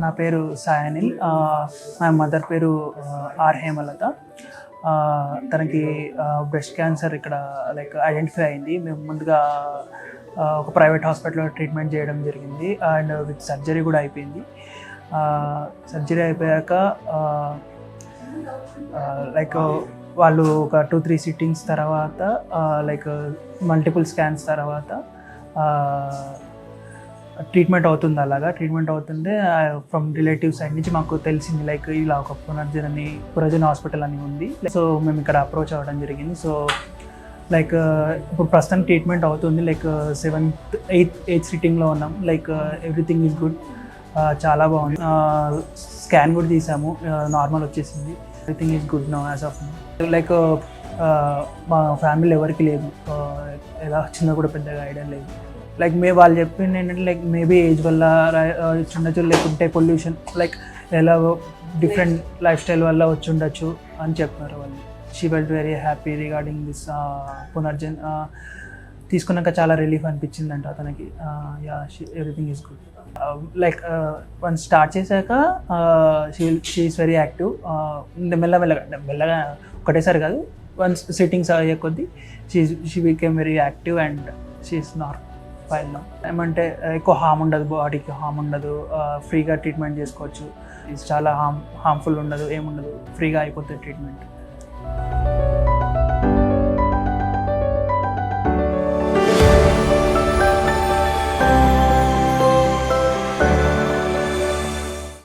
నా పేరు సాయి అనిల్. మా మదర్ పేరు ఆర్ హేమలత. తనకి బ్రెస్ట్ క్యాన్సర్ ఇక్కడ ఐడెంటిఫై అయింది. మేము ముందుగా ఒక ప్రైవేట్ హాస్పిటల్లో ట్రీట్మెంట్ చేయడం జరిగింది అండ్ విత్ సర్జరీ కూడా అయిపోయింది. సర్జరీ అయిపోయాక వాళ్ళు ఒక 2-3 సిట్టింగ్స్ తర్వాత మల్టిపుల్ స్కాన్స్ తర్వాత ట్రీట్మెంట్ అవుతుంది. అలాగా ట్రీట్మెంట్ అవుతుంటే ఫ్రమ్ రిలేటివ్ సైడ్ నుంచి మాకు తెలిసింది ఇలా ఒక పునర్జన్ హాస్పిటల్ అని ఉంది. సో మేము ఇక్కడ అప్రోచ్ అవ్వడం జరిగింది. సో ఇప్పుడు ప్రస్తుతం ట్రీట్మెంట్ అవుతుంది. 7th 8th సిట్టింగ్లో ఉన్నాం. ఎవ్రీథింగ్ ఈజ్ గుడ్, చాలా బాగుంది. స్కాన్ కూడా తీసాము, నార్మల్ వచ్చేసింది. Everything is good now as of now. మా ఫ్యామిలీ ఎవరికి లేదు, ఎలా వచ్చిందో కూడా పెద్దగా ఐడియా లేదు. వాళ్ళు చెప్పింది ఏంటంటే మేబీ ఏజ్ వల్ల ఉండొచ్చు, లేకుంటే పొల్యూషన్ ఎలా డిఫరెంట్ లైఫ్ స్టైల్ వల్ల వచ్చి ఉండొచ్చు అని చెప్తున్నారు వాళ్ళు. She felt very happy regarding this Punarjan. తీసుకున్నాక చాలా రిలీఫ్ అనిపించిందంట అతనికి. Everything is good. Once start చేశాక షీ ఈస్ వెరీ యాక్టివ్. మెల్లగా ఒకటేసారి కాదు, వన్స్ సిట్టింగ్స్ అయ్యే కొద్దీ she became very active and she is not fine now. ఏమంటే ఎక్కువ హామ్ ఉండదు, బాడీకి హామ్ ఉండదు, ఫ్రీగా ట్రీట్మెంట్ చేసుకోవచ్చు. చాలా హార్మ్ఫుల్ ఉండదు, ఏముండదు, ఫ్రీగా అయిపోతుంది ట్రీట్మెంట్.